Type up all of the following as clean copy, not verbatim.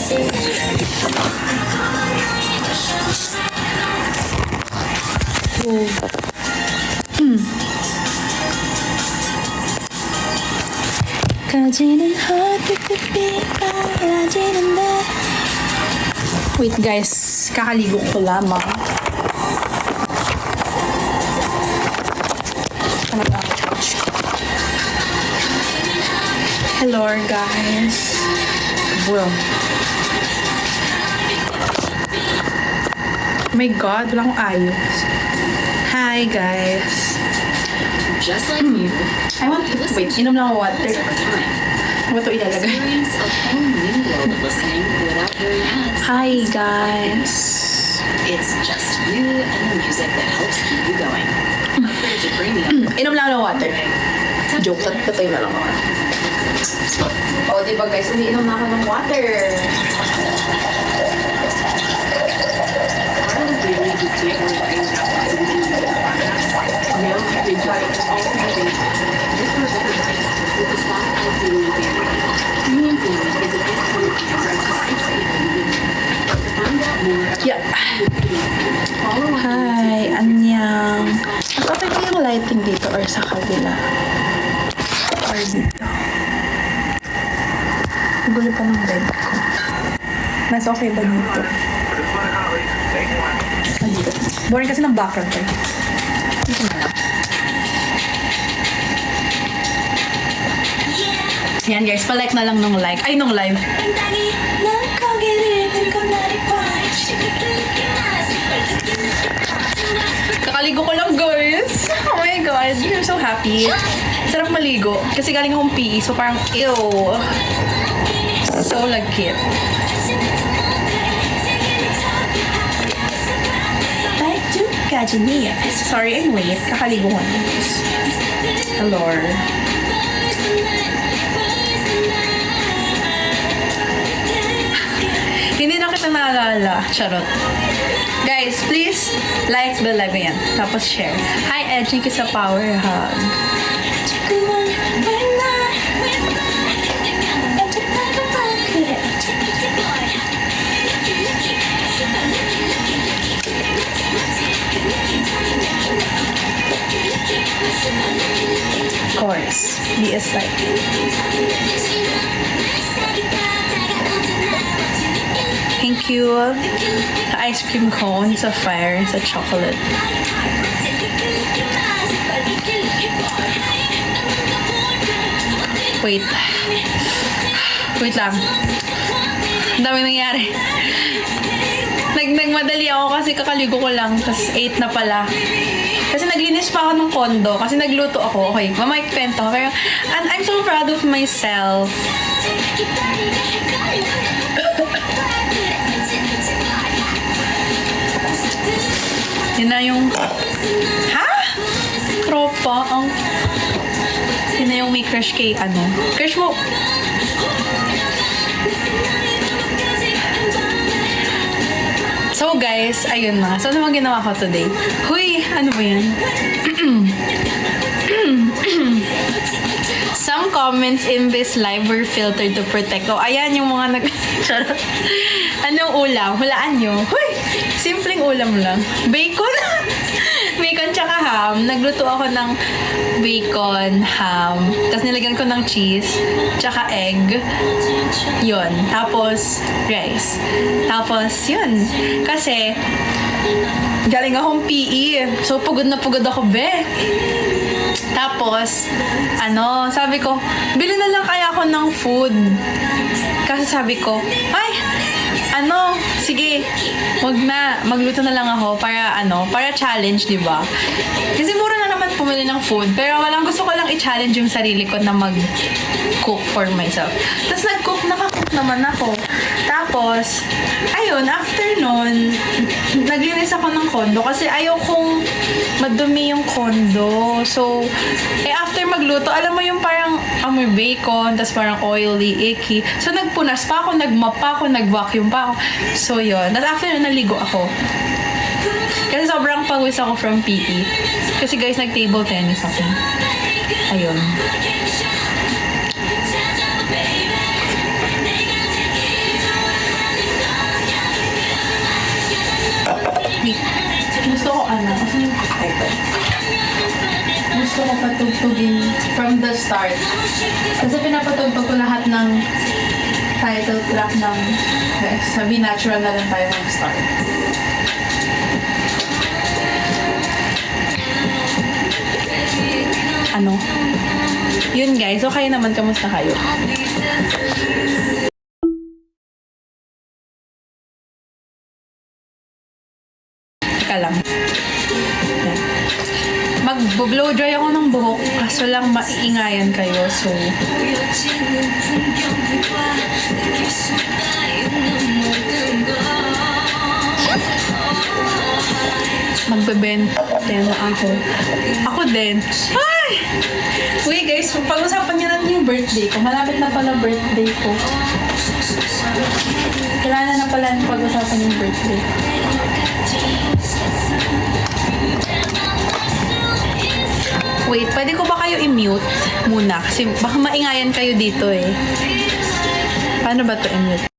Oh. Wait guys, kakaligo ko lamang. Hello guys. Well. Oh my God, walang ayos. Hi guys. Just like you, I want to wait, inom lang ako water. over time. Ano to ilalagay? Experience a whole new world of listening without hearing ads. Hi guys. It's just you and the music that helps keep you going. Upgrade to premium. Inom lang ng water. Joke, tatay na lang ako. Oh, diba guys, umiinom na ako ng water. Yeah. Hi, anyang. Okay ba yung lighting dito or sa kabila? Or dito? Gulo pa ng bed ko. Mas okay ba dito? Ah, dito. Boring kasi ng background ko. Dito na lang. Yan guys, pa-like na lang nung like. Ay, nung live. Kakaligo ko lang guys. Oh my God, I'm so happy. Sarap maligo. Kasi galing akong PE, so parang, ew. So lagkit. Bye to Kajania. Sorry, I'm late. Kakaligo ko na. Hello. Hindi na kita naalala. Charot. Guys, please like the live yan. Tapos share. Hi, Ed. Thank you sa power hug. Of course. BS like. Thank you. The ice cream cone, it's a fire, it's a chocolate. Wait. Wait lang. Ang dami nangyari. Nagmadali ako kasi kakaligo ko lang. Tapos 8 na pala. Kasi naglinis pa ako ng kondo. Kasi nagluto ako. Okay, mamaikwento ako. Pero, and I'm so proud of myself. Yun na yung... Ha? Tropa. Ang... Yun na yung may crush kay ano. Crush mo... So guys, ayun na. So ano mga ginawa ko today? Huy! Ano ba yan? Some comments in this live were filtered to protect. Oh, ayan yung mga nag... Charot. Anong ulam? Hulaan nyo. Huy! Simpleng ulam lang. Bacon. Bacon tsaka ham. Nagluto ako ng bacon, ham. Tapos nilagyan ko ng cheese. Tsaka egg. Yun. Tapos, rice. Tapos, yun. Kasi, galing akong PE. So, pagod na pagod ako, be. Tapos, sabi ko, bili na lang kaya ako ng food. Kasi sabi ko, ay, sige, wag na, magluto na lang ako para challenge, di ba? Kasi mura na naman pumili ng food, pero gusto ko lang i-challenge yung sarili ko na mag-cook for myself. Tapos nakakook naman ako. Tapos, ayun, after nun, naglinis ako ng kondo kasi ayaw kong madumi yung kondo. So, after magluto, alam mo yung parang amoy bacon, tapos parang oily, icky. So, nagpunas pa ako, nagmop pa ako, nag-vacuum pa ako. So, yun. Tapos after nun, naligo ako. Kasi sobrang pawis ako from PE. Kasi guys, nag-table tennis ako. Ayun. ko patugtugin from the start. Kasi pinapatugtog ko lahat ng title track ng sabi natural na lang tayo mag-start. Ano? Yun guys, so kayo naman, kamusta kayo? Teka lang. Yan. Mag-blow dry ako ng buhok, kaso lang maiingayan kayo, so... Magbebente na ako. Ako din. Ay! Uy guys, pag-usapan niyo natin yung birthday ko. Malapit na pala birthday ko. Kailangan na pala pag-usapan yung birthday. Wait, pwede ko ba kayo i-mute muna? Kasi baka maingayan kayo dito eh. Paano ba to i-mute?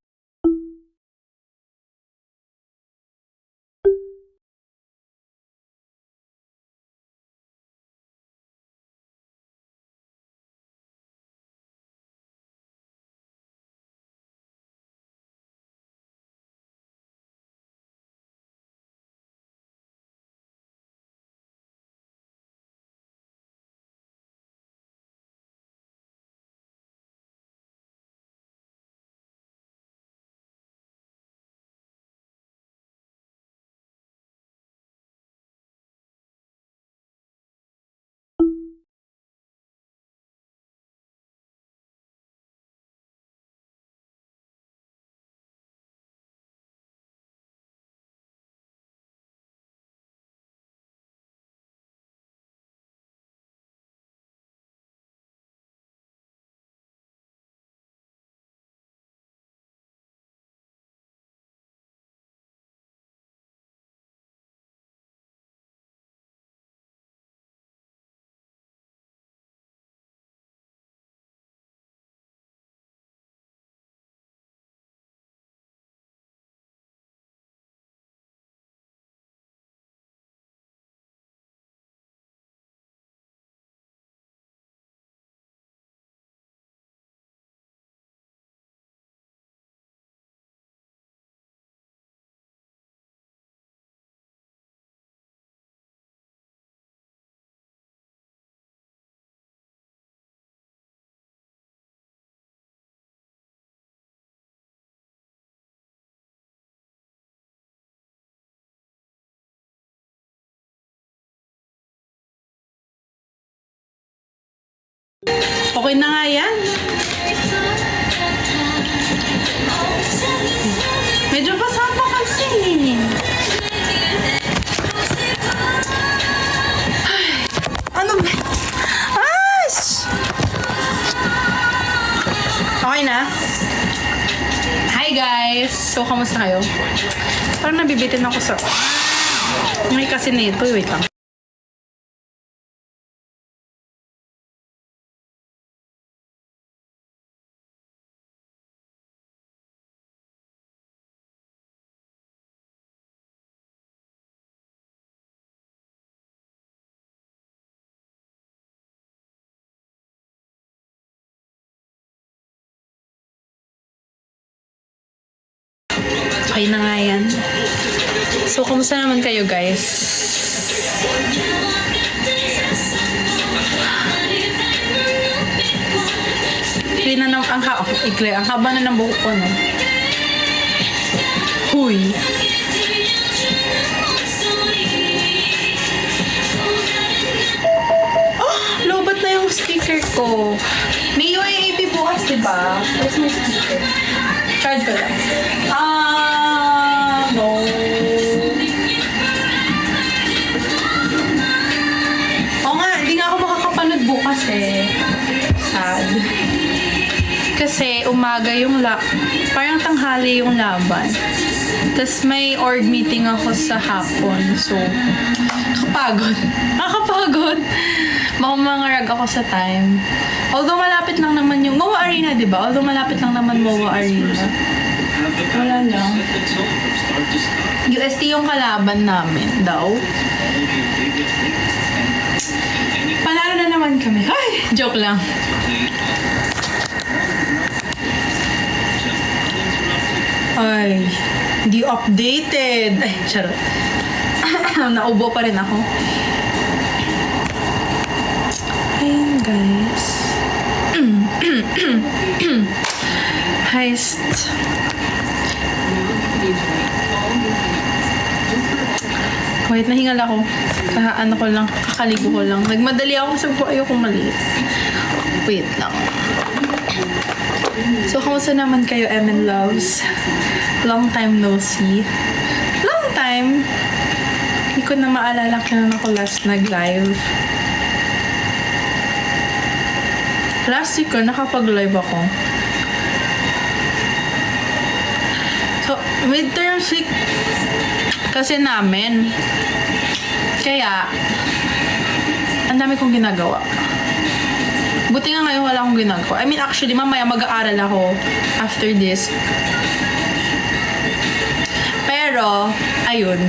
Okay na nga yan. Medyo basa pa kasi. Ay, ano ba? Ash! Okay na? Hi guys! So, kamusta kayo? Parang nabibitin ako sa... Ngay kasi nito. Wait lang. Okay na nga yan. So, kumusta naman kayo, guys? Clean na ang haba na ng buhok ko, no? Huy! Oh! Lobat na yung speaker ko. May UAAP bukas, diba? Where's my speaker? Charge ko lang. No. Oo nga, hindi nga ako makakapanood bukas eh. Sad. Kasi umaga yung parang tanghali yung laban. Tapos may org meeting ako sa hapon. So, kapagod. Nakakapagod. Baka mangarag ako sa time. Although malapit lang naman yung MOA Arena, di ba? Although malapit lang naman MOA Arena. Wala lang. UST yung kalaban namin daw. Panalo na naman kami. Ay, joke lang. Ay, hindi updated. Ay, charot. Naubo pa rin ako. Ayun, guys. Heist. Wait, nahingal ako. Ano ko lang, kakaligo ko lang. Nagmadali ako kasi ayoko maliit. Wait lang. So, kamusta naman kayo, Emin Loves? Long time no see. Long time. Hindi ko na maalala kailan ako last nag-live. Last week ko, nakapag-live ako. So, midterms week kasi namin. Kaya, ang dami kong ginagawa. Buti nga ngayon wala akong ginagawa. I mean, actually, mamaya mag-aaral ako after this. Pero, ayun.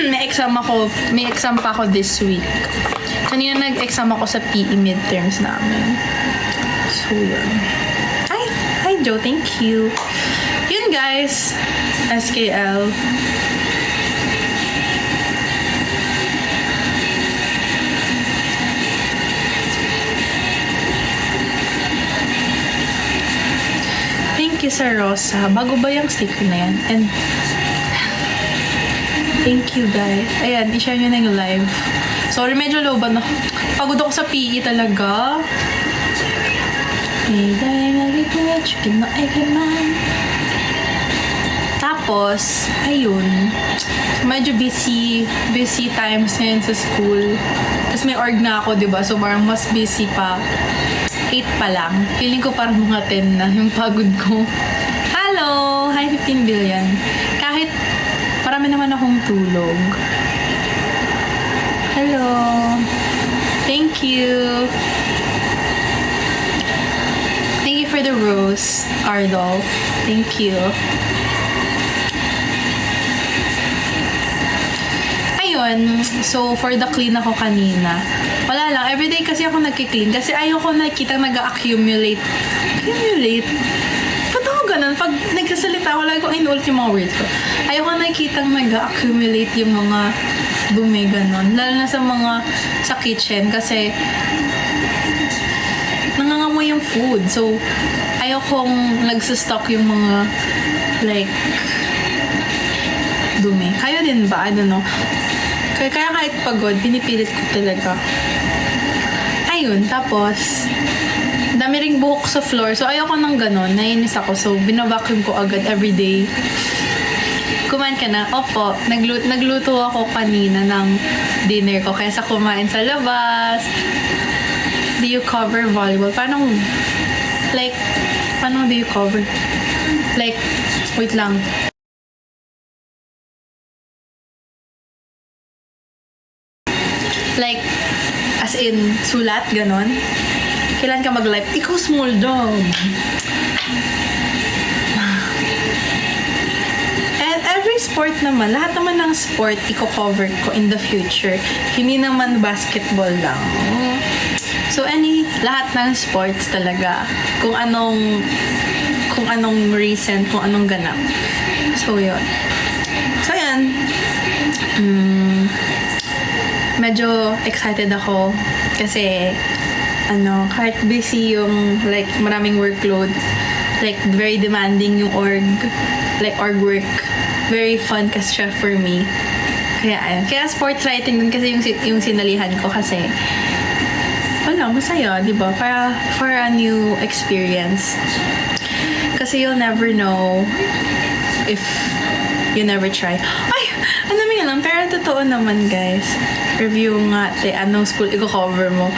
May exam pa ako this week. Kanina nag-exam ako sa PE midterms namin. So, yun. Hi, Joe. Thank you. Yun, guys. SKL. Thank you, Sir Rosa. Bago ba yung sticker na yan? And thank you, guys. Ayan, i-share nyo na yung live. Sorry, medyo low ba na? Pagod ako sa PE talaga. Tapos, ayun. Medyo busy times ngayon sa school. Tapos may org na ako, diba? So, parang mas busy pa. 8 pa lang. Feeling ko parang mga 10 na yung pagod ko. Hello! Hi, 15 billion. Kahit marami naman akong tulog. Hello! Thank you! Thank you for the rose, Ardolph. Thank you. Ayun, so for the clean ako kanina. Wala lang, everyday kasi ako nagki-clean kasi ayoko nakikita nag-accumulate. Accumulate? Ba't ako ganun? Pag nagsasalita ako, lagi ko inuulit yung mga words ko. Ayoko nakikita nag-accumulate yung mga dumi, ganun. Lalo na sa kitchen kasi nangangamoy yung food. So, ayokong nagsastock yung mga like dumi. Kayo din ba? I don't know. Kaya kahit pagod, pinipilit ko talaga. Ayun, tapos, dami ring buhok sa floor. So, ayoko nang ganon. Nainis ako. So, binavacuum ko agad everyday. Kumain ka na? Opo. Nagluto ako kanina ng dinner ko. Kaya sa kumain sa labas. Do you cover volleyball? Paano do you cover? Like, wait lang. Like, as in, sulat, ganon. Kailan ka mag-live? Ikaw, small dog. And every sport naman, lahat naman ng sport, i-cover ko in the future. Hindi naman basketball lang. So, lahat ng sports talaga. Kung anong recent, kung anong ganap. So, yun. So, yan. Medyo excited ako kasi kahit busy yung like maraming workload, like very demanding yung org work, very fun kasi siya for me. Kaya ayun. Kaya sports writing din kasi yung sinalihan ko kasi wala, masaya, di ba? Para for a new experience. Kasi you'll never know if you never try. Ay! Ang dami lang. Pero totoo naman, guys. Review nga, anong school i-cover mo?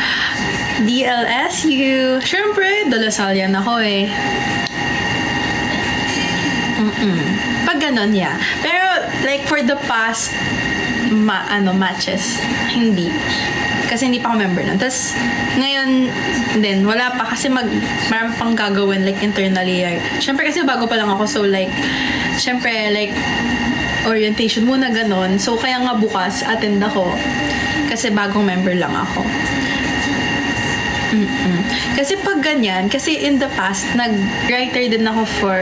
DLSU. Siyempre, Dalasal yan ako eh. Pag ganon, yeah. Pero, like, for the past matches, hindi. Kasi hindi pa ako member nun. Tapos, ngayon, din, wala pa. Kasi marami pang gagawin, like, internally. Siyempre, kasi bago pa lang ako. So, like, siyempre, like, orientation muna, ganon. So, kaya nga bukas, attend ako. Kasi bagong member lang ako. Kasi pag ganyan, kasi in the past, nag-writer din ako for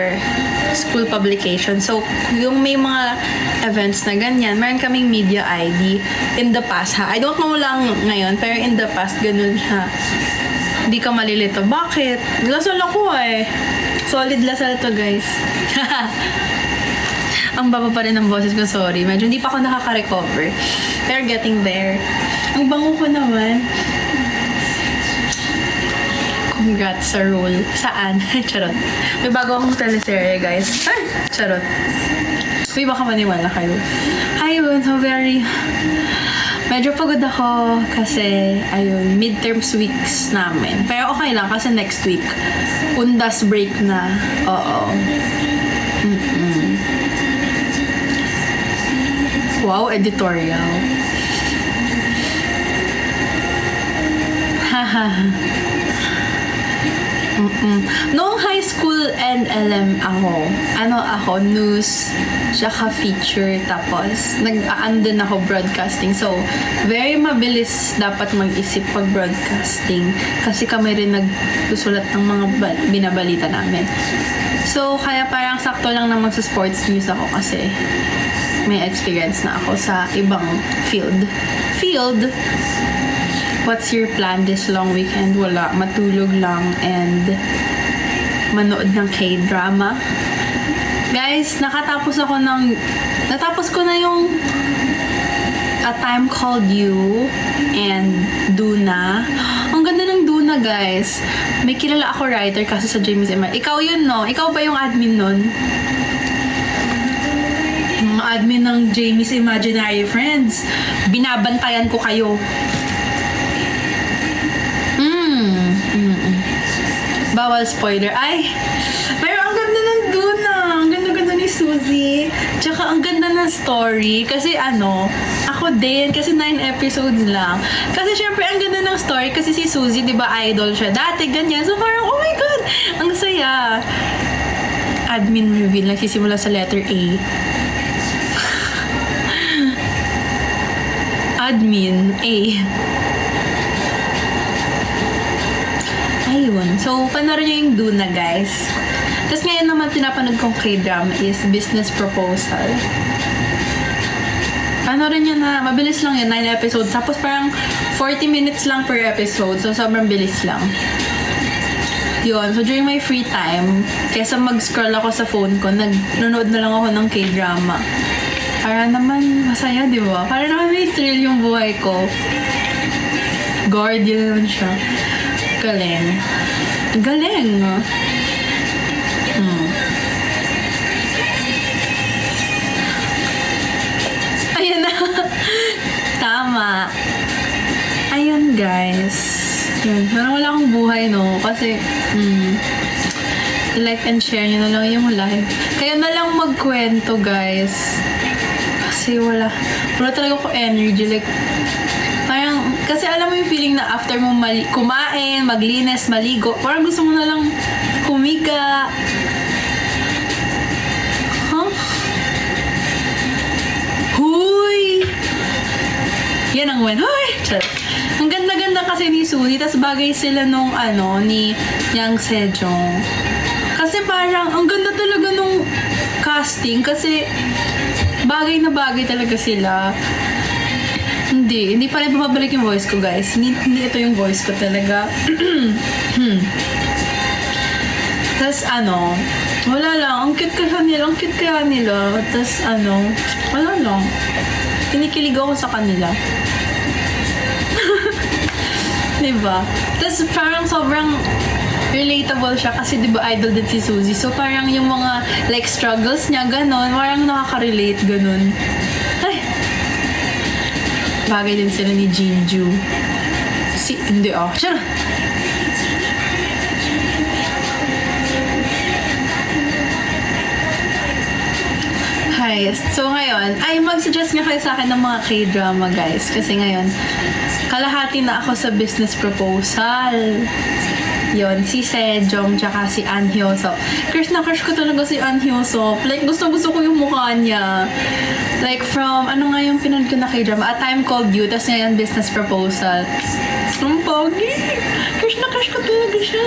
school publication. So, yung may mga events na ganyan, meron kaming media ID in the past, ha? I don't know lang ngayon, pero in the past, ganun siya. Hindi ka malilito. Bakit? Lasal ako eh. Solid lasal to, guys. Ang baba pa rin ng boses ko, sorry. Medyo hindi pa ako nakaka-recover. Pero getting there. Ang bango ko naman. Congrats sa role. Saan? Charot. May bago akong teleserye, guys. Ay! Charot. Uy, baka maniwala kayo. Ayun, so very... Medyo pagod ako kasi, ayun, midterms weeks namin. Pero okay lang kasi next week, undas break na. Oo. Wow, editorial. Haha. Noong high school and LM ako, news, tsaka feature, tapos nag-aan din ako broadcasting. So, very mabilis dapat mag-isip pag broadcasting kasi kami rin nagsusulat ng mga binabalita namin. So, kaya parang sakto lang na magsa-sports news ako kasi may experience na ako sa ibang field. What's your plan this long weekend? Wala. Matulog lang and manood ng K-drama. Guys, natapos ko na yung A Time Called You and Duna. Ang ganda ng Duna, guys. May kilala ako writer kasi sa James M. Ikaw yun, no? Ikaw ba yung admin nun? Mga admin ng Jamie's Imaginary Friends. Binabantayan ko kayo. Bawal spoiler. Ay! Pero ang ganda ng Duna. Ang ganda-ganda ni Suzy. Tsaka ang ganda ng story. Kasi ako din. Kasi 9 episodes lang. Kasi syempre ang ganda ng story. Kasi si Suzy, di ba, idol siya. Dati ganyan. So parang, oh my God! Ang saya. Admin reveal. Nagsisimula sa letter A. Admin A. Ayun. So, panoorin nyo yung Duna, guys. Tapos ngayon naman pinapanood kong K-drama is Business Proposal. Panoorin nyo na. Mabilis lang yun. 9 episodes. Tapos parang 40 minutes lang per episode. So, sobrang bilis lang. Yun. So, during my free time, kesa mag-scroll ako sa phone ko, nanonood na lang ako ng K-drama. Para naman masaya, di ba? Para naman may thrill yung buhay ko. Guardian naman siya. Galing. Galing. Ayan na. Tama. Ayun, guys. Yun. Parang wala akong buhay, no? Kasi, like and share nyo na lang yung live. Kaya na lang magkwento, guys. Kasi wala talaga ko energy. Like, parang, kasi alam mo yung feeling na after mo kumain, maglinis, maligo, parang gusto mo na lang humiga. Huh? Huy! Yan ang win. Huy! Ang ganda-ganda kasi ni Suzy, tas bagay sila nung ni Yang Sejong. Kasi parang, ang ganda talaga nung casting, kasi bagay na bagay talaga sila. Hindi pa rin bumabalik yung voice ko, guys. Hindi ito yung voice ko talaga. Tapos wala lang. Ang cute kaya nila. Tapos wala lang. Kinikilig ako sa kanila. Diba? Tapos parang sobrang relatable siya kasi diba idol din si Suzy. So parang yung mga like struggles niya, ganon. Parang nakaka-relate, ganon. Ay! Bagay din sila ni Jinju. Hindi Siya na! Hi. So ngayon, mag-suggest nga kayo sa akin ng mga K-drama, guys. Kasi ngayon, kalahati na ako sa Business Proposal. yon si Sejong, tsaka si An Hyo-sop. Crush na crush ko talaga si An Hyo-sop. Like, gusto ko yung mukha niya. Like, from, ano nga yung pinanood ko na K-drama? A Time Called You, tas ngayon Business Proposal. Ang pogi! Crush na crush ko talaga siya.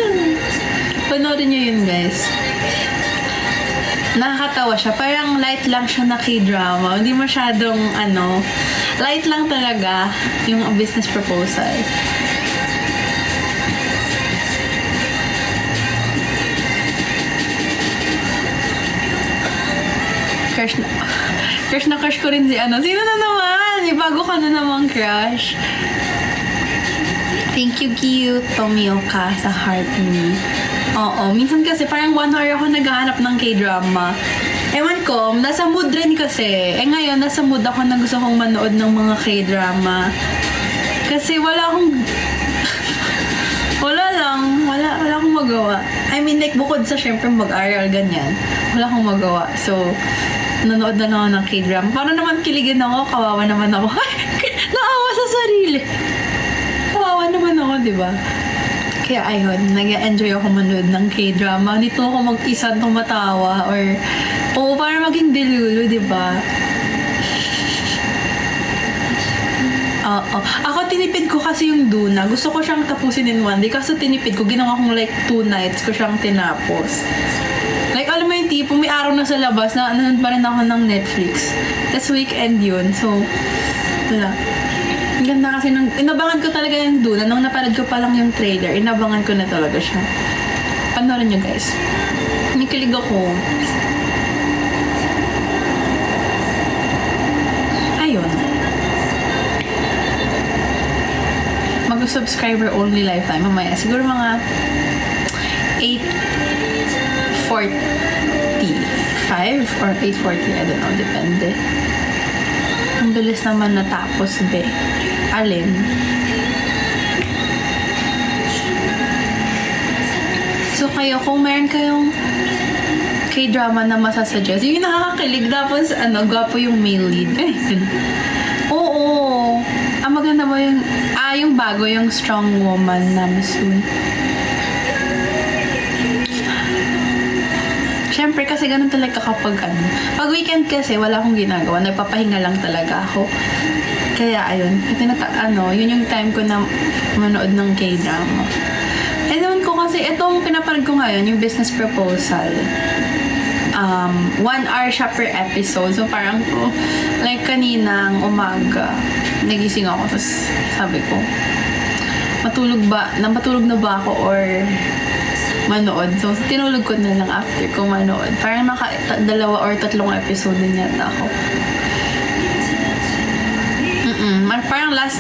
Panoorin niyo yun, guys. Nakakatawa siya. Parang light lang siya na K-drama. Hindi masyadong, light lang talaga yung Business Proposal. Crush na crush ko rin si Sino na naman? May bago ka na namang crush. Thank you, cute Tomioka sa heart me. Oo, minsan kasi parang 1 hour ako naghahanap ng K-drama. Ewan ko, nasa mood rin kasi. Ngayon, nasa mood ako na gusto kong manood ng mga K-drama. Kasi wala akong... wala akong magawa. I mean, like, bukod sa syempre mag-aral, ganyan. Wala akong magawa. So, nanood na lang ako ng K-drama. Para naman kiligin ako, kawawa naman ako. Naawa sa sarili. Kawawa naman ako, di ba? Kaya ayun, nag-enjoy ako manood ng K-drama. Dito ako mag-isa tumatawa or para maging delulu, di ba? Oo. Ako, tinipid ko kasi yung Duna. Gusto ko siyang tapusin in one day. Kaso tinipid ko, ginawa kong like 2 nights ko siyang tinapos. Like, alam mo yung tipo, may araw na sa labas na nanood pa rin ako ng Netflix. That's weekend yun. So, wala. Ang ganda kasi inabangan ko talaga yung Duna. Nung napanood ko pa lang yung trailer, inabangan ko na talaga siya. Panoorin nyo, guys. Nakikilig ako. Ayun. Mag-subscriber only lifetime. Mamaya, siguro mga 8:45 or 8:40, I don't know, depende. Ang bilis naman natapos, be. Alin? So, kung meron kayong K-drama na masasuggest, yung nakakakilig, tapos, gwapo yung male lead. Oo. Ang maganda mo yung bago, yung Strong Woman na Misoon. Siyempre, kasi ganun talaga kapag pag weekend kasi, wala akong ginagawa. Nagpapahinga lang talaga ako. Kaya, ayun. Yun yung time ko na manood ng K-drama. Eh, naman ko kasi, itong pinapanood ko ngayon, yung Business Proposal. 1 hour siya per episode. So, parang, like, kaninang umaga, nagising ako. Tapos, sabi ko, matulog na ba ako or manood? So, tinulog ko na lang after ko manood. Parang 2 or 3 episode din yata ako. Parang last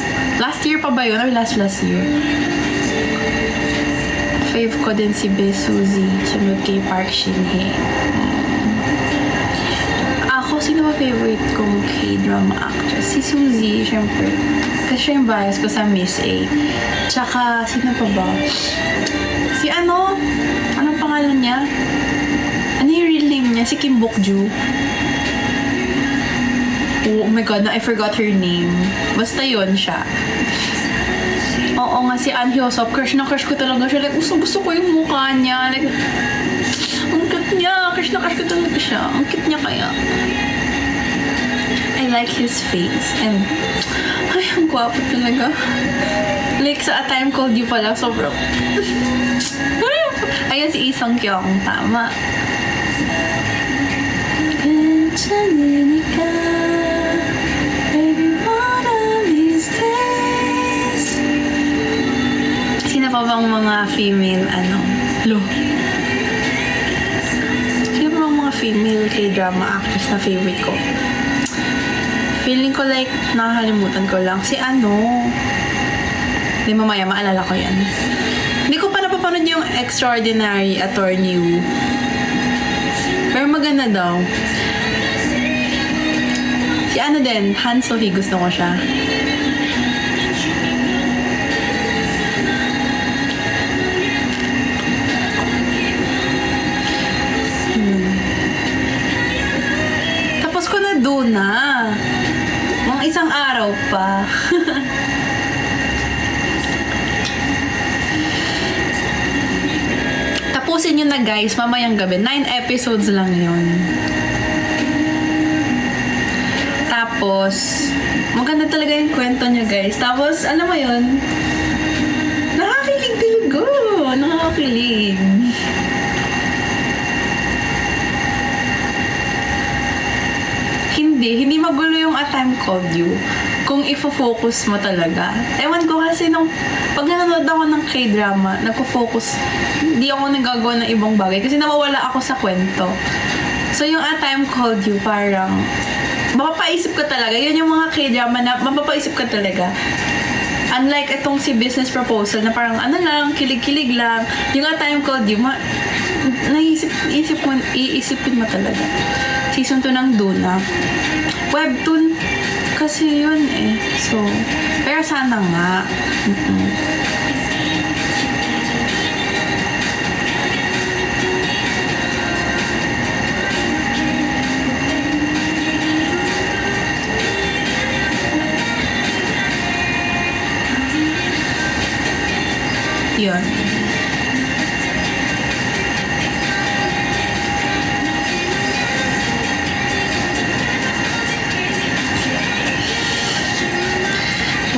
year pa ba yun? Or last year? Fave ko din si Bae Suzy. Sunod kay Park Shin-hye. Ako, sino ba favorite kong K-drama actress? Si Suzy, syempre. Kasi siya yung bias ko sa Miss A. Tsaka, sino pa ba? Si anong pangalan niya? Ano yung real name niya? Si Kim Bok-joo. Oh my God, I forgot her name. Basta yun siya. Oo nga, si An Hyo-sop. Crush na crush ko talaga siya. Like, gusto ko yung mukha niya. Like, ang cute niya. Crush na crush ko talaga siya. Ang cute niya kaya. I like his face. And, ay, ang gwapo talaga. Like, sa A Time Called You pala, sobrang... Ayun, si Lee Sung Kyung. Tama. Sino pa bang mga female, Sino pa bang mga female K-drama actress na favorite ko? Feeling ko like, nakakalimutan ko lang. Si Hindi, mamaya, maalala ko yan. Hindi ko pa napapanood yung Extraordinary Attorney Woo. Pero maganda daw. Si din, Han So-hee, gusto ko siya. Tapos ko na Duna. Mga isang araw pa. Tapusin nyo na guys, mamayang gabi. 9 episodes lang yun. Tapos, maganda talaga yung kwento niya guys. Tapos, alam mo yun, nakakakilig talaga. Nakakakilig. Hindi magulo yung A Time Called You kung ifo-focus mo talaga. Ewan ko kasi pag nanonood ako ng K-drama, nagpo-focus, hindi ako nagagawa ng ibang bagay kasi nawawala ako sa kwento. So yung A Time Called You, parang mapapaisip ka talaga. Yun yung mga K-drama na mapapaisip ka talaga. Unlike itong si Business Proposal na parang ano lang, kilig-kilig lang. Yung A Time Called You, iisipin mo talaga. Season 2 ng Duna. Webtoon kasi yun eh. So, pero sana nga. Yun.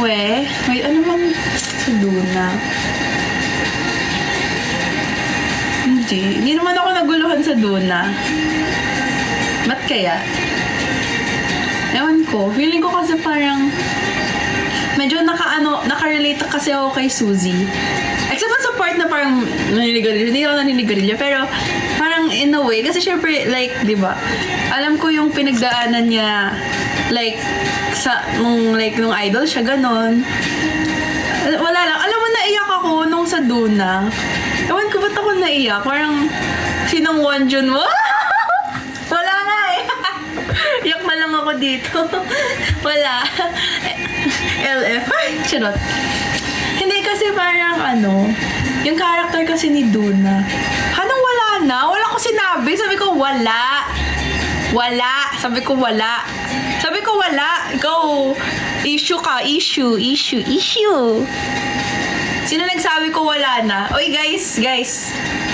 Wait, ano bang sa Duna? Hindi naman ako naguluhan sa Duna. Ba't kaya? Ewan ko, feeling ko kasi parang medyo naka-relate kasi ako kay Suzy. Except sa part na parang naninigarilyo. Hindi ako naninigarilyo. Pero parang in a way, kasi syempre, like, di ba? Alam ko yung pinagdaanan niya, like, nung idol siya, ganon. Wala lang. Alam mo, naiyak ako nung sa Duna. Ewan ko ba't ako naiyak? Parang, sinong Wonjun mo? Wala nga eh. Iyak na lang ako dito. Wala. LF. Ay, charot. Hindi kasi parang yung character kasi ni Duna. Anong wala na? Wala ko sinabi. Sabi ko wala. Wala. Sabi ko wala. Sabi ko wala. Go. Issue ka. Issue. Sino nagsabi ko wala na? Oy guys.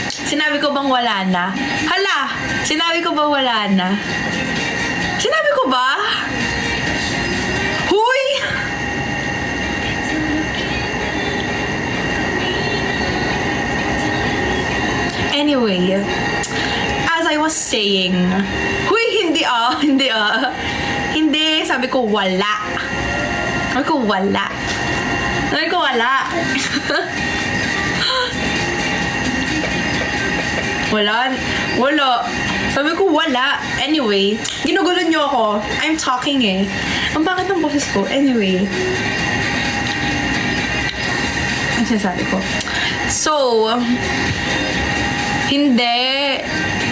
Sinabi ko bang wala na? Hala. Sinabi ko ba wala na? Sinabi ko ba? Huy! Anyway, as I was saying, huy, hindi, sabi ko wala. Sabi ko wala. Wala. Sabi ko wala. Anyway, ginugulo niyo ako. I'm talking eh. Ang bakit ng boses ko? Anyway. Ang sinasabi ko. So, hindi.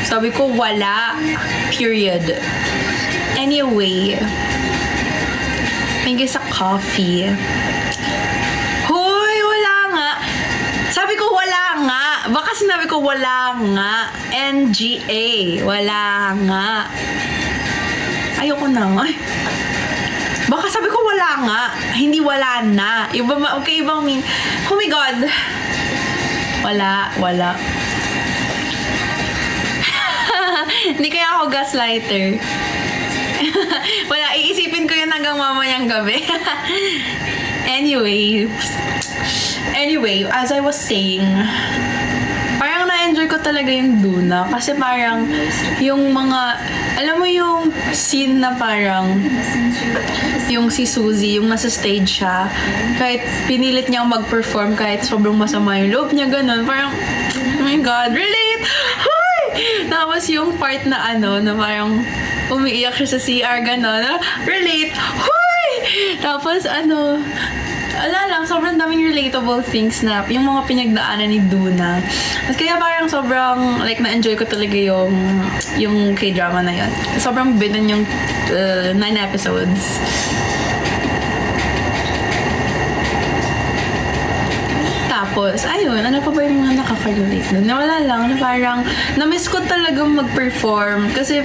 Sabi ko, wala. Period. Anyway. Thank you sa coffee. Hoy, wala nga. Sabi ko, wala nga. Baka sinabi ko, wala nga. NGA. Wala nga. Ayoko na nga. Baka sabi ko, wala nga. Hindi wala na. Okay, ibang mean. Oh my God. Wala. Hindi kaya ako gaslighter. Wala, iisipin ko yun hanggang mamayang gabi. Anyway, as I was saying, parang na-enjoy ko talaga yung Duna. Kasi parang yung mga, alam mo yung scene na parang yung si Suzy, yung nasa stage siya, kahit pinilit niyang mag-perform, kahit sobrang masama yung loob niya, ganun. Parang, oh my God, relate! Hoy! Tapos yung part na na parang umiiyak siya sa CR, gano'n. Relate! Hoy! Tapos wala lang, sobrang daming relatable things na yung mga pinagdaanan ni Duna. At kaya parang sobrang, na-enjoy ko talaga yung K-drama na yun. Sobrang binan yung 9 episodes. Tapos, ayun, ano pa ba yung mga nakaka-relate doon? Wala lang, na parang, na-miss ko talagang mag-perform. Kasi,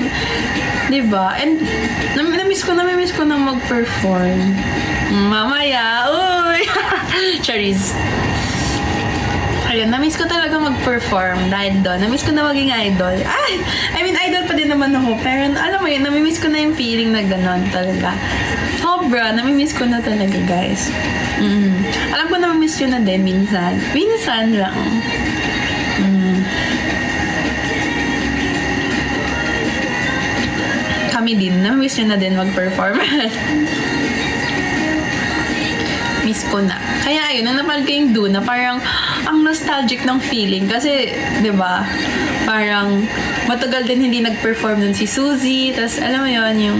di ba? And, na-miss ko na mag-perform. Mamaya, uy! Charis. ayun, na-miss ko talaga mag-perform dahil doon. Na-miss ko na maging idol. Ay! I mean, idol pa din naman ako. Pero alam mo yun, nami-miss ko na yung feeling na gano'n talaga. Sobra, nami-miss ko na talaga, guys. Alam ko nami-miss yun na din, minsan. Minsan lang. Kami din, nami-miss yun na din mag-perform. Miss ko na. Kaya ayun, nang napanood ko yung Duna, parang ang nostalgic ng feeling. Kasi, di ba, parang matagal din hindi nag-perform dun si Suzy. Tapos, alam mo yun, yung,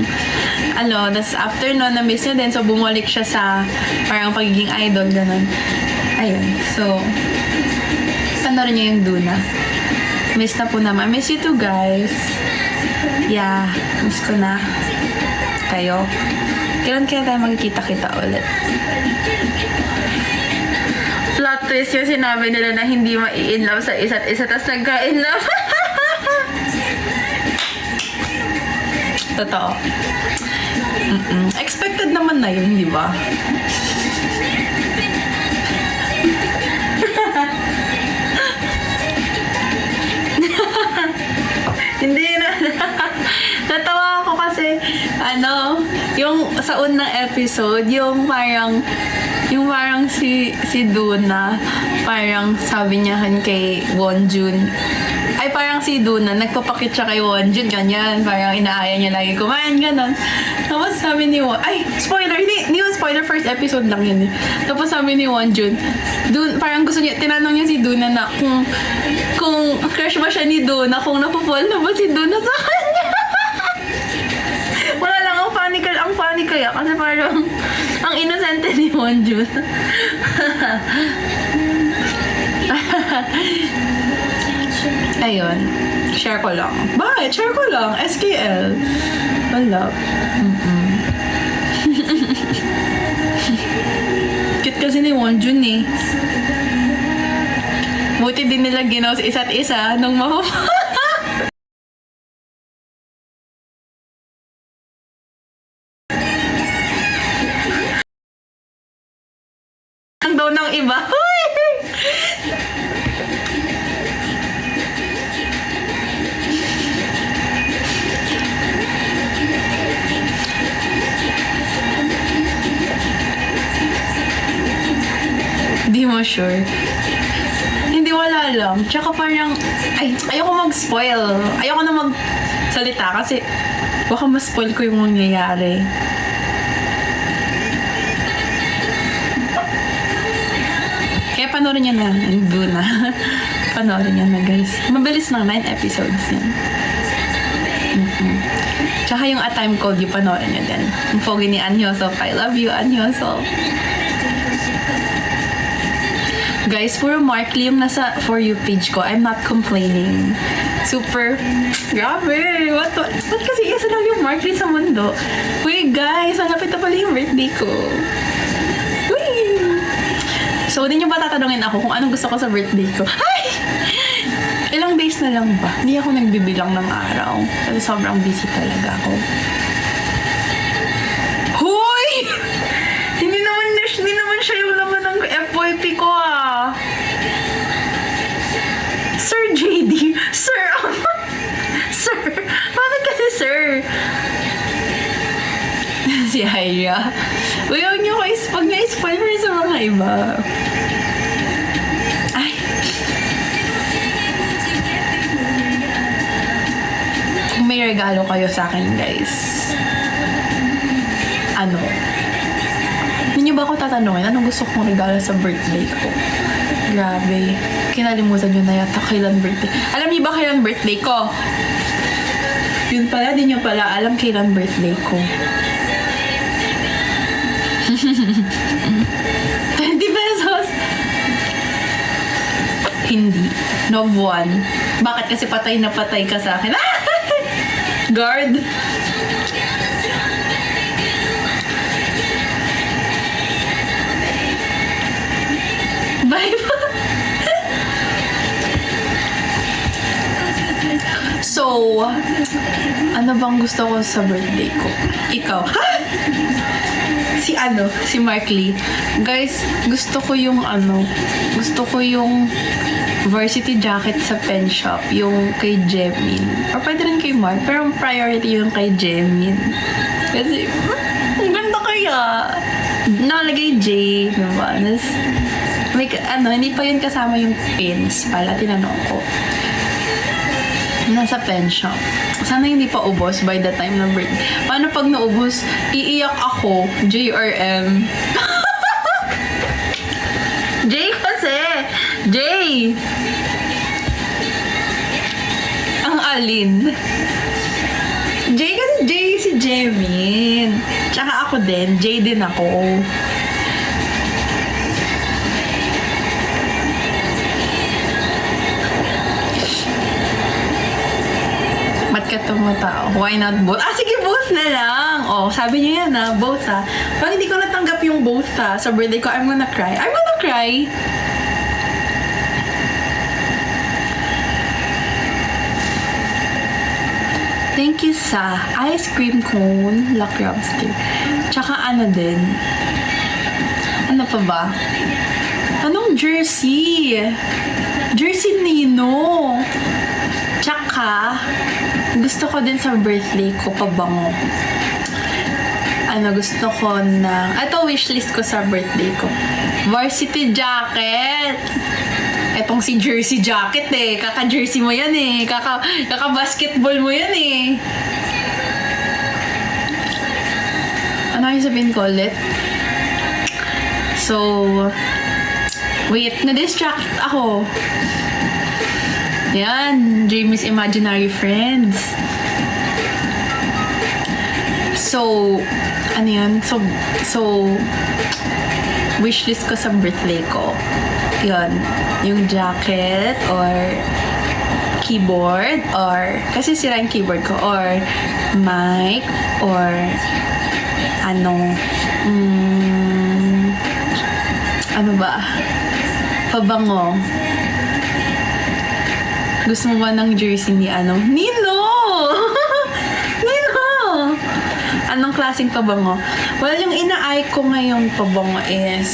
tapos after nun, na-miss niya din. So, bumalik siya sa parang pagiging idol, ganun. Ayun. So, panoorin niyo yung Duna. Miss na po naman. Miss you too, guys. Yeah, miss ko na. Kayo. Kailan kaya tayo magkikita-kita ulit? Plot twist yung sinabi nila na hindi ma-in-love sa isa't isa, tapos nagka-in-love. Totoo. Expected naman na yun, di ba? Hindi na. Natawa ako kasi, yung sa unang episode, yung parang si Duna, parang sabi niya kay Wonjun, ay parang si Duna, nagpapakit siya kay Wonjun, ganyan, parang inaaya niya lagi kumain, ganon. Tapos sabi ni spoiler, hindi yun spoiler, first episode lang yun eh. Tapos sabi ni Wonjun, parang gusto niya, tinanong niya si Duna na kung crush ba siya ni Duna, kung napupol na ba si Duna sa kanya. Wala lang, ang funny kaya kasi parang ang inosente ni Wonjun. Ayun, share ko lang. Bakit? Share ko lang. SKL. Wala. Cute kasi ni Wonjun eh. Buti din nila ginaw sa isa't isa nung ang daw ng iba. Di mo sure. Hindi, wala lang. Tsaka parang, ayoko mag-spoil. Ayoko na magsalita kasi baka ma-spoil ko yung mangyayari. Kaya panoorin niya na. Duna. Panoorin niya na, guys. Mabilis lang, 9 episodes yan. Tsaka yung A Time Called You, panoorin niya din. Yung pogi ni Anhyoso. I love you, Anhyoso. Guys, puro Markley yung nasa For You page ko. I'm not complaining. Super, grabe. What kasi isa lang yung Markley sa mundo? Wait, guys, malapit na pala yung birthday ko. Wait. So, hindi nyo ba tatanungin ako kung anong gusto ko sa birthday ko? Ay! Ilang days na lang ba? Hindi ako nagbibilang ng araw. Kasi sobrang busy talaga ako. Hoy! Hindi naman siya yung laman ng FYP ko ah. Sir JD. Sir. Sir. Bakit kasi sir? Si Hyria. Huwag niyo ko pag na-spoiler sa mga iba. Ay. Kung may regalo kayo sa akin, guys. Hindi niyo ba ako tatanungin anong gusto kong regalo sa birthday ko? Grabe. Kinalimutan niyo na yata kailan birthday. Alam niyo ba kailan birthday ko? Yun pala, di niyo pala alam kailan birthday ko. 20 pesos. Hindi. Nov 1. Bakit? Kasi patay na patay ka sa akin. Guard. Bye. So, ano bang gusto ko sa birthday ko? Ikaw. Si Mark Lee. Guys, gusto ko yung varsity jacket sa pen shop, yung kay Jemin. Or pwede rin kay Mark, pero ang priority yung kay Jemin. Kasi, ang ganda kaya. Nakalagay J, diba? Nas, hindi pa yun kasama yung pins pala, tinanong ko. Nasa pen shop. Sana hindi pa ubos by the time na birthday. Paano pag naubos, iiyak ako, J or M? J kasi! J! Ang alin? J kasi J si Jemin. Tsaka ako din, J din ako. Ba't ka tumatao? Why not both? Sige, both na lang. Sabi niyo yan both Pag hindi ko natanggap yung both sa birthday ko, I'm gonna cry. I'm gonna cry. Thank you sa ice cream cone, La Crabster. Tsaka din. Ano pa ba? Anong jersey? Jersey Nino. Tsaka, gusto ko din sa birthday ko pabango. Gusto ko ito wishlist ko sa birthday ko. Varsity jacket. Etong si jersey jacket Kaka-jersey mo yan Kaka-basketball mo yan Ano yung sabihin ko ulit? So, wait, na-distract ako. Yan, Jamie's Imaginary Friends. So, ano yan? So, wishlist ko sa birthday ko. Yun, yung jacket or keyboard or, kasi sira yung keyboard ko, or mic or ano ba? Pabango. Gusto mo ba ng jersey ni Nino! Nino! Anong klaseng pabango? Well, yung ina-eye ko ngayong pabango is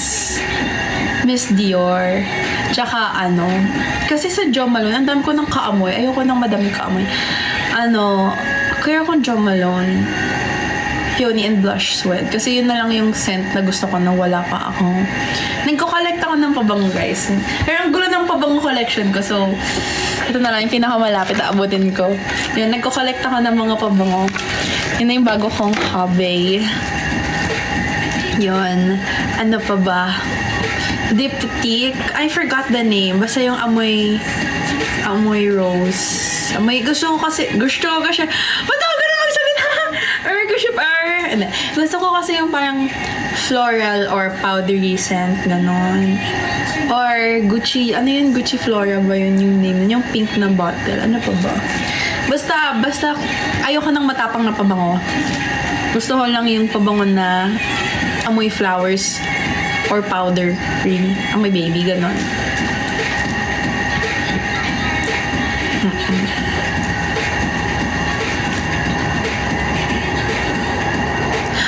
Miss Dior. Tsaka kasi sa Jo Malone, ang dami ko ng kaamoy. Ayoko ng madaming kaamoy. Kaya akong Jo Malone, Peony and Blush Sweat. Kasi yun na lang yung scent na gusto ko na wala pa ako. Nagko-collect ako ng pabango, guys. Pero ang gulo ng pabango collection ko. So, ito na lang yung pinakamalapit na abutin ko. Yun, nagko-collect ako ng mga pabango. Yun na yung bago kong hobby. Yun. Ano pa ba? Diptyque. I forgot the name. Basta yung amoy rose. Gusto ko siya. Ba't ako ganun magsalita? Gusto ko kasi yung parang floral or powdery scent, ganon. Or Gucci, Gucci Flora ba yun yung name? Yung pink na bottle. Ano pa ba? Basta, ayoko ng matapang na pabango. Gusto ko lang yung pabango na amoy flowers or powder cream. Amoy baby, ganon.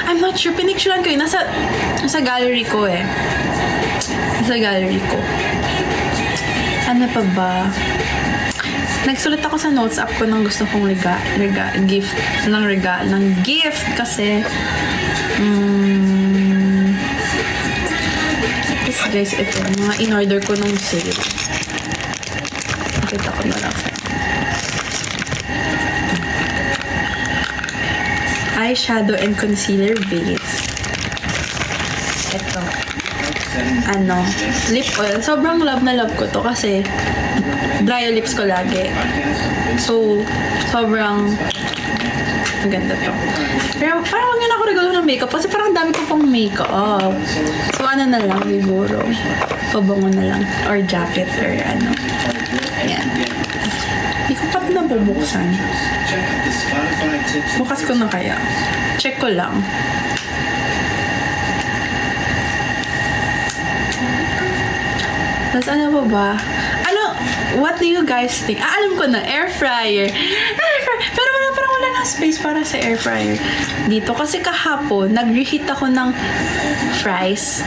I'm not sure. Pinicturean ko yun. Nasa gallery ko Nasa gallery ko. Ano pa ba? Nagsulat ako sa notes app ko ng gusto kong gift kasi guys, ito mga in-order ko nung sale. Nakita ko na lang. Eyeshadow and concealer base. Ito. Lip oil. Sobrang love na love ko to kasi dry lips ko lagi. So, sobrang maganda to. Pero parang wag na ako regalo ng makeup kasi parang dami ko pang makeup. So, na lang siguro. Pabango na lang. Or jacket or Yan. Hindi ko pa nabubuksan. Bukas ko na kaya. Check ko lang. Tapos ano pa ba? what do you guys think? Alam ko na, air fryer. Pero wala na space para sa air fryer dito. Kasi kahapon, nag-reheat ako ng fries.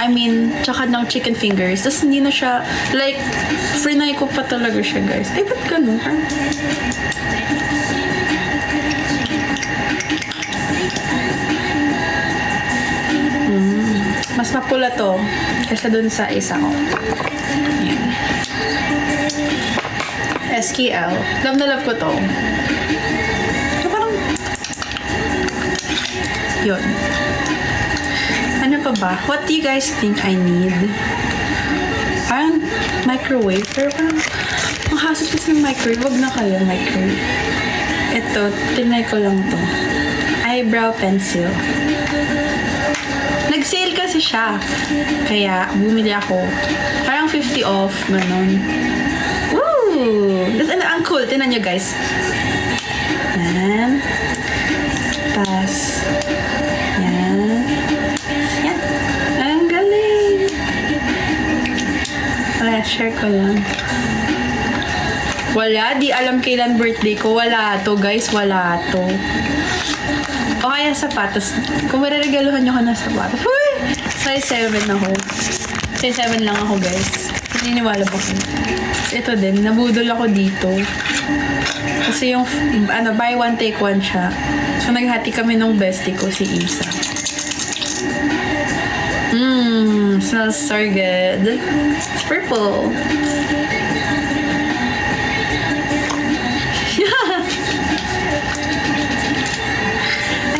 I mean, tsaka ng chicken fingers. Tapos hindi na siya, like, frinay ko pa talaga siya, guys. Ay, ba't ganun? Mas mapula to kaysa dun sa isa ko. Ayan. SKL. Love na love ko to. So, parang, yun. Ano pa ba? What do you guys think I need? Parang microwave. Pero parang, ang hassle kasi ng microwave. Wag na kayo microwave. Ito, tinry ko lang to. Eyebrow pencil. Nag-sale kasi siya. Kaya, bumili ako. Parang 50 off, ganun. Woo! Tapos, ang cool. Tingnan nyo, guys. Yan. Tapos, yan. Yan. Ang galing. Wala, share ko lang. Wala, di alam kailan birthday ko. Wala to, guys. Wala to. O kaya sapatos. Kung mariregaluhan nyo ka ng sapatos. Uy! Size 7 ako. Size 7 lang ako, guys. Naniniwala ba ko? Ito din, nabudol ako dito. Kasi yung, buy one, take one siya. So, naghati kami nung bestie ko, si Isa. Smells so good. It's purple.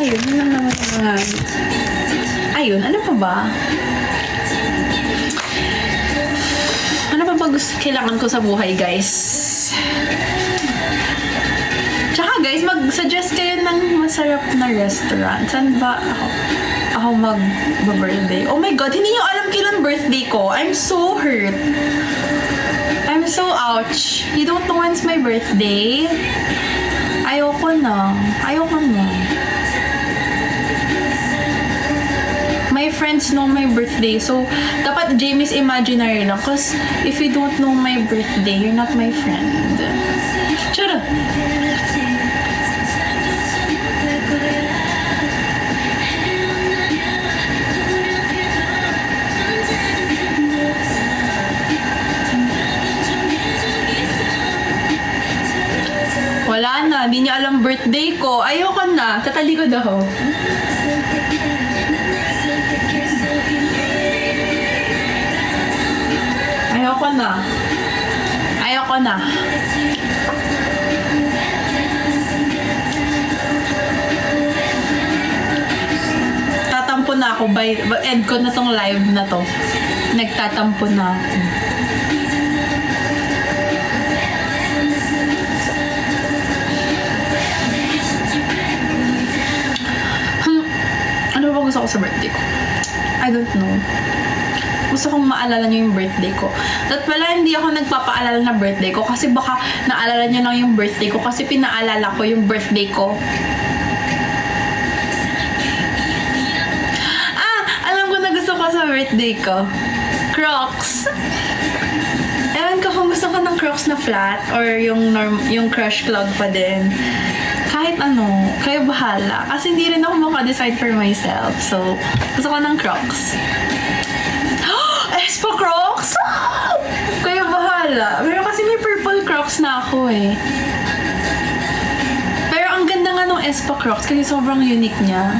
Ayun, yun lang naman yung mga... Ayun, ano pa ba? Ano pa ba gusto kailangan ko sa buhay, guys? Tsaka, guys, mag-suggest kayo ng masarap na restaurant. Saan ba ako mag-birthday? Oh my God, hindi nyo alam kailan birthday ko. I'm so hurt. I'm so ouch. You don't know when's my birthday? Ayoko na. My friends know my birthday. So, dapat Jamie's imaginary lang. Cause, if you don't know my birthday, you're not my friend. Tara! Wala na. Hindi niya alam birthday ko. Ayoko na. Tatalikod ako. Ayoko na. Tatampo na ako end ko na tong live na to. Nagtatampo na ako. Ano ba gusto ko sa birthday ko? I don't know. Gusto kong maalala nyo yung birthday ko. At pala, hindi ako nagpapaalala na birthday ko kasi baka naalala nyo lang yung birthday ko kasi pinaalala ko yung birthday ko. Alam ko na gusto ko sa birthday ko. Crocs. Ewan ko kung gusto ko ng Crocs na flat or yung crush clog pa din. Kahit ano, kayo bahala. Kasi hindi rin ako maka-decide for myself. So, gusto ko ng Crocs. Espa Crocs? Kaya bahala. Pero kasi may purple Crocs na ako eh. Pero ang ganda nga ng Espa Crocs kasi sobrang unique niya.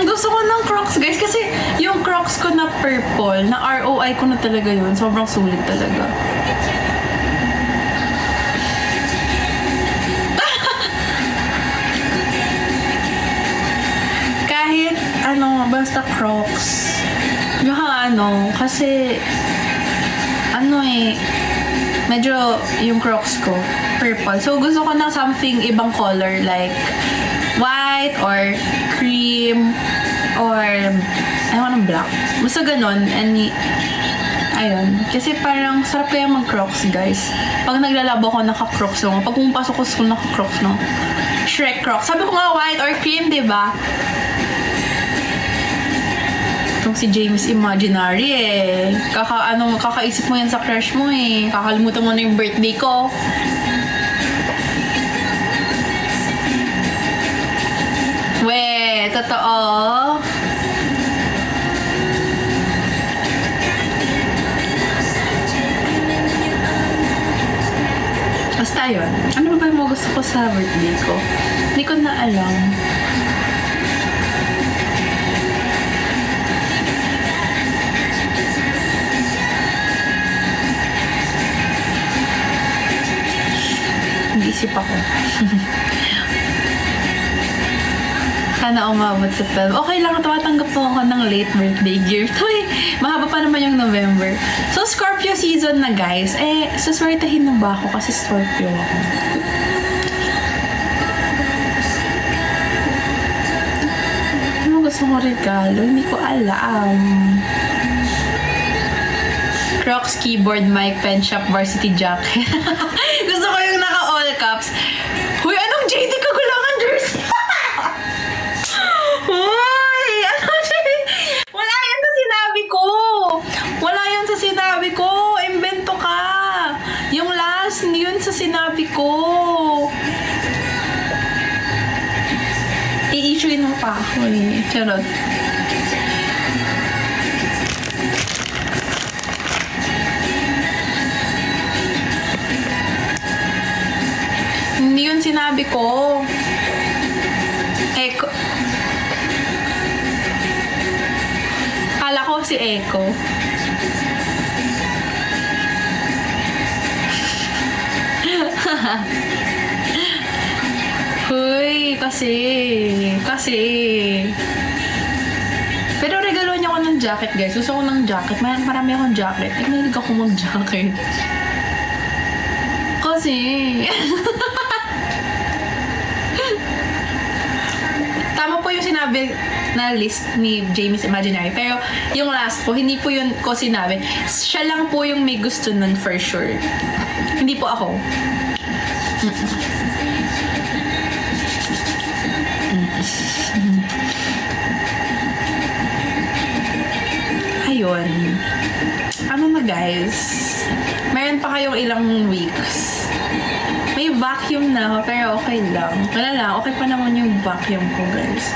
Gusto ko ng Crocs, guys. Kasi yung Crocs ko na purple, na ROI ko na talaga yun. Sobrang sulit talaga. Kahit ano, basta Crocs. Kasi, medyo yung Crocs ko, purple. So, gusto ko ng something ibang color, like, white, or cream, or, black. Basta ganun, ayun. Kasi parang, sarap kaya mag-Crocs, guys. Pag naglalabo ko, naka-Crocs lang. Pag pumapasok ko sa school, naka-Crocs lang. Shrek Crocs. Sabi ko nga, white or cream, diba? Ito, itong si James Imaginary eh. Kakaisip mo yan sa crush mo eh. Kakalimutan mo na yung birthday ko. We, totoo? Basta yun. Ano ba yung gusto ko sa birthday ko? Hindi ko na alam. Nag-isip ako. Sana umabot sa 12. Okay lang, tumatanggap po ako ng late birthday gift. Uy, mahaba pa naman yung November. So, Scorpio season na guys. Suswertahin na ba ako kasi Scorpio ako? Ano gusto ko regalo? Hindi ko alam. Crocs, keyboard, mic, pen shop, varsity jacket. Gusto ko yung naka-all caps. Huy, anong JD Kagulangan jersey? Huy! Anong JD? Wala yan sa sinabi ko! Wala yan sa sinabi ko! Invento ka! Yung last, yun sa sinabi ko! I-issuein mo pa ako eh. Charot. Hindi yun sinabi ko. Echo. Kala ko si Echo. Huy, kasi. Pero regalo niya ako ng jacket, guys. Gusto ko ng jacket. Marami akong jacket. Nagmahilig ako mag-jacket. Kasi. Tama po yung sinabi na list ni James Imaginary. Pero yung last po, hindi po yun ko sinabi. Siya lang po yung may gusto nun for sure. Hindi po ako. Ayun. Ano na guys? Meron pa kayong ilang weeks. May vacuum na ako, pero okay lang. Wala lang, okay pa naman yung vacuum ko, guys.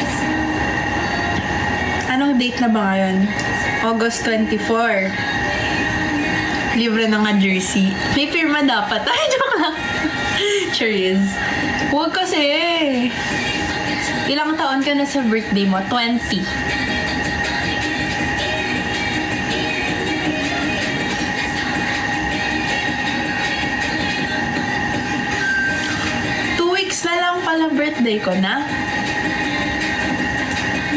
Anong date na ba ngayon? August 24. Libre na nga jersey. May pirma dapat. Ay, joke lang. Cheers. Huwag kasi. Ilang taon ka na sa birthday mo? 20. Na lang pala birthday ko na.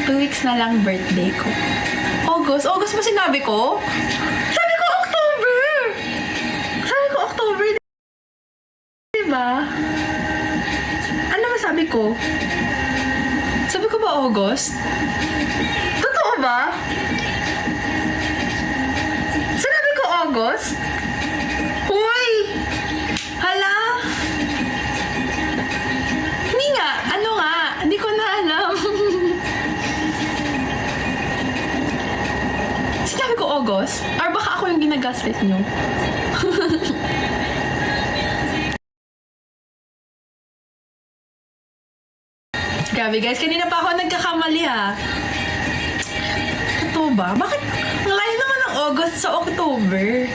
2 weeks na lang birthday ko. August ba sinabi ko? Sabi ko October. Diba? Ano ba sabi ko? Sabi ko ba August? Totoo ba? Sinabi ko August? Huy! Hala! Hindi ko na alam. Sinabi ko August? Or baka ako yung ginagaslit nyo? Grabe guys, kanina pa ako nagkakamali ha. Totoo ba? Bakit? Ang layo naman ng August sa October.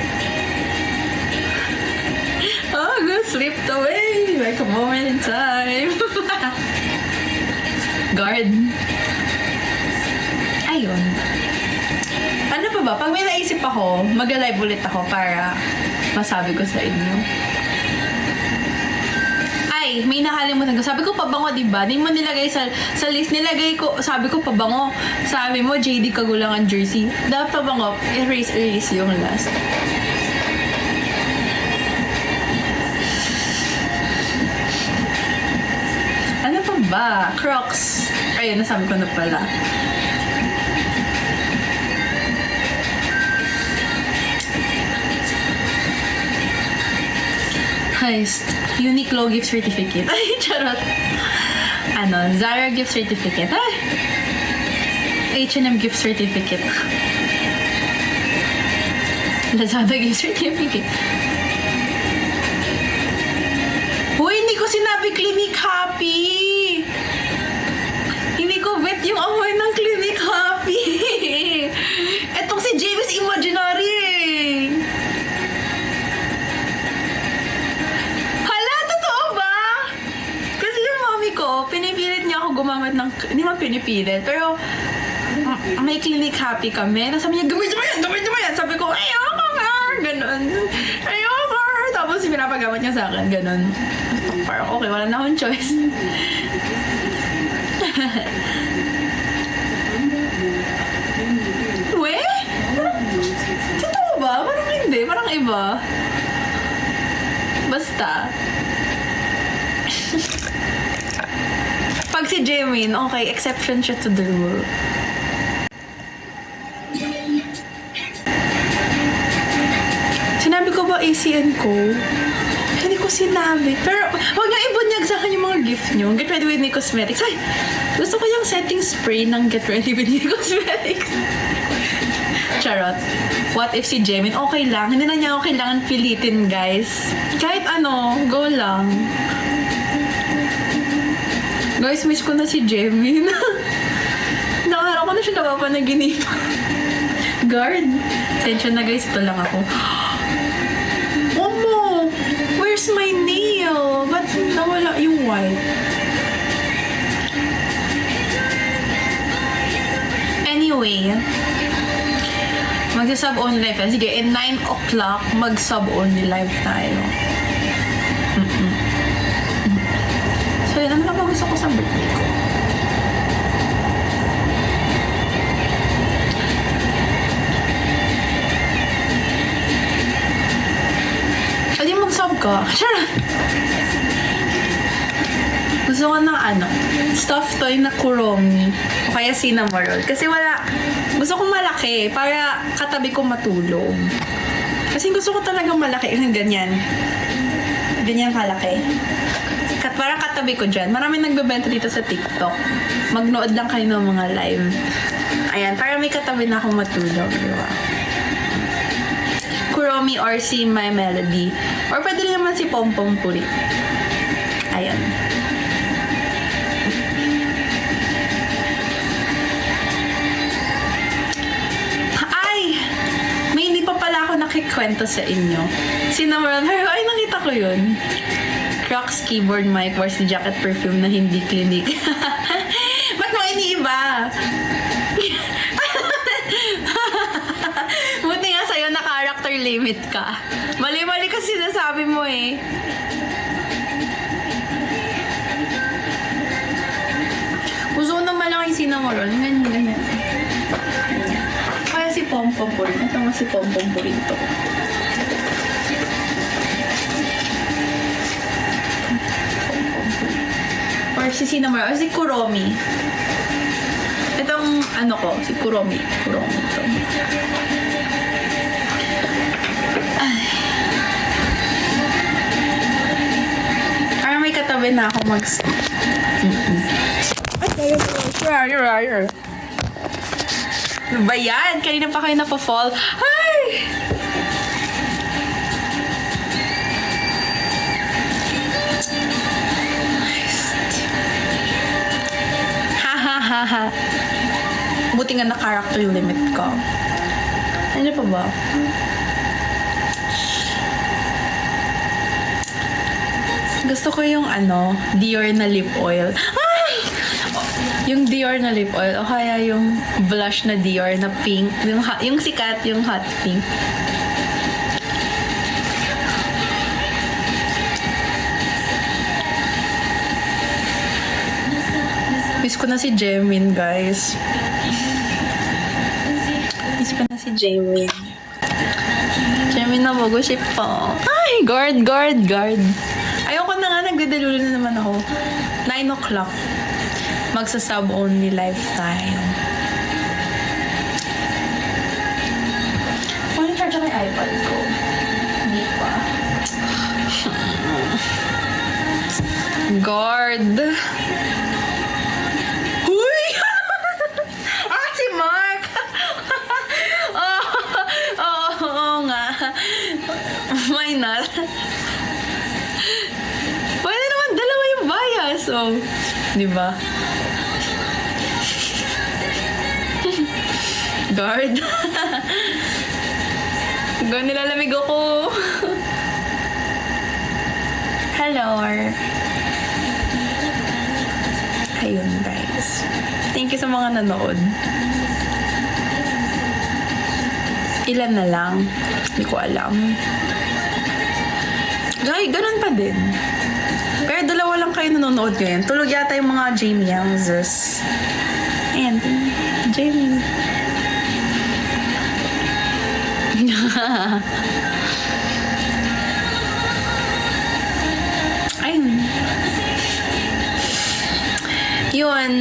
August slipped away like a moment in time. Guard. Ayun. Ano pa ba? Pag may naisip ako, mag-live ulit ako para masabi ko sa inyo. Ay, may nakalimutan ko. Sabi ko pabango, diba? Di mo nilagay sa list. Nilagay ko, sabi ko pabango. Sabi mo, JD Kagulangan jersey. Dapat pabango, erase yung last. Ano pa ba? Crocs. Ayun, nasabi ko na pala. Heist. Uniqlo gift certificate. Ay, charot. Zara gift certificate. Ay. H&M gift certificate. Lazada gift certificate. Uy, hindi ko sinabi Clinique Happy. Hindi ko bet yung amoy ng Clinique Happy. Etong si James Imaginary eh. Hala, totoo ba? Kasi yung mami ko, pinipilit niya ako gumamit ng, hindi man pinipilit, pero may Clinique Happy kami. Tapos sabi niya, gamitin mo yan. Sabi ko, ayoko nga. Ganon. Ayoko. Tapos pinapagamit niya sa akin. Ganon. Parang okay, wala na akong choice. We? Totoo ba? Parang hindi. Parang iba. Basta. Pag si Jamin, okay, exception siya to the rule. Sinabi ko ba ACN ko? Hindi ko sinabi. Pero, huwag niyo ibunyag sa akin yung mga gift niyo. Get Ready With Me Cosmetics. Ay, gusto ko yung setting spray ng Get Ready With Me Cosmetics. Charot. What if si Jamin? Okay lang. Hindi na niya ako kailangan pilitin, guys. Kahit ano, go lang. Guys, miss ko na si Jamin. Nakaraw ko na siya napapanaginipan. Guard. Sensya na guys, ito lang ako. Omo! Where's my nail? Ba't nawala yung white? Anyway, mag-sub only live tayo. Sige, in 9 o'clock, mag-sub only live tayo. So, yun, ano na ba gusto ko sa birthday ko? Pwede mag-sub ka. Sure! Gusto ko ng ano, stuffed toy na Kuromi. O kaya cinnamon roll. Kasi wala, gusto kong malaki para katabi ko matulog. Kasi gusto ko talagang malaki. Yung ganyan. Ganyan kalaki. Parang katabi ko dyan. Maraming nagbebenta dito sa TikTok. Magnood lang kayo ng mga live. Ayan, para may katabi na akong matulog. Diba? Kuromi or si My Melody. Or pwede rin naman si Pompom Puri. Ayan. Ay! May hindi pa pala ako nakikwento sa inyo. Cinnamon, pero ay nakita ko yun. Crocs keyboard mic versus jacket perfume na hindi Clinique. Ba't mo iniiba? Buti nga sa'yo na character limit ka. Mali-mali kasi sinasabi mo eh. Gusto ko na malaki cinnamon roll. Ganyan. Kaya si Pompom po rin. Ito nga si Pompom po rin to. Or si cinnamon roll. Or si Kuromi. Itong ano ko, si Kuromi. Kuromi to. Ay. Parang may katabi na ako Ano ba yan? Kanina pa kayo napafall. Ay! Ha. Buti nga na character limit ko. Ano pa ba? Gusto ko yung ano, Dior na lip oil. Ay! Yung Dior na lip oil o kaya yung blush na Dior na pink. Yung sikat, yung hot pink. Miss ko na si Jamin, guys. Miss ko na si Jamin. Jamin na mag-ship po. Ay, guard. Ayoko na nga, nagdadalulo na naman ako. 9 o'clock. Magsa-sub only live tayo. Kung i-charge ako yung iPad ko. Hindi pa. Guard. Huy! Si Di ba? Guard. Guard, nilalamig ako. Hello. Ayun, guys. Thank you sa mga nanood. Ilan na lang? Hindi ko alam. Guys, ganun pa din. Pero dalawa lang kayo nanonood ngayon. Tulog yata yung mga Jamie Youngses. Ayan, Jamie. Ayun. Yun.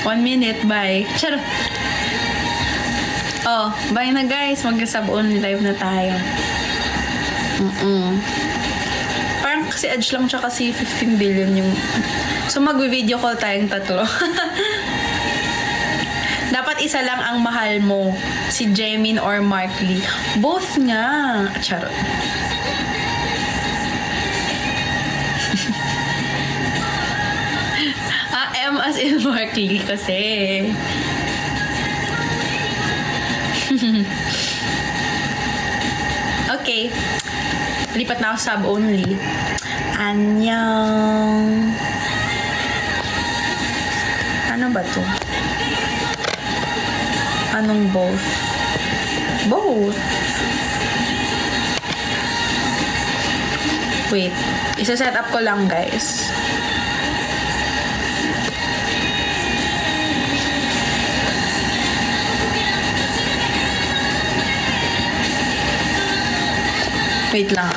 1 minute, bye. Charot. Oh, bye na guys. Mag-sub-only live na tayo. Parang kasi Edge lang tsaka si 15 billion yung... So, mag-video call tayong tatlo. Dapat isa lang ang mahal mo. Si Jamin or Mark Lee. Both nga. Charot. M as in Mark Lee kasi. Okay. Lipat na ako sub only. Annyeong. Ano ba to? Anong both? Both? Wait. Isa-set up ko lang, guys. Wait lang.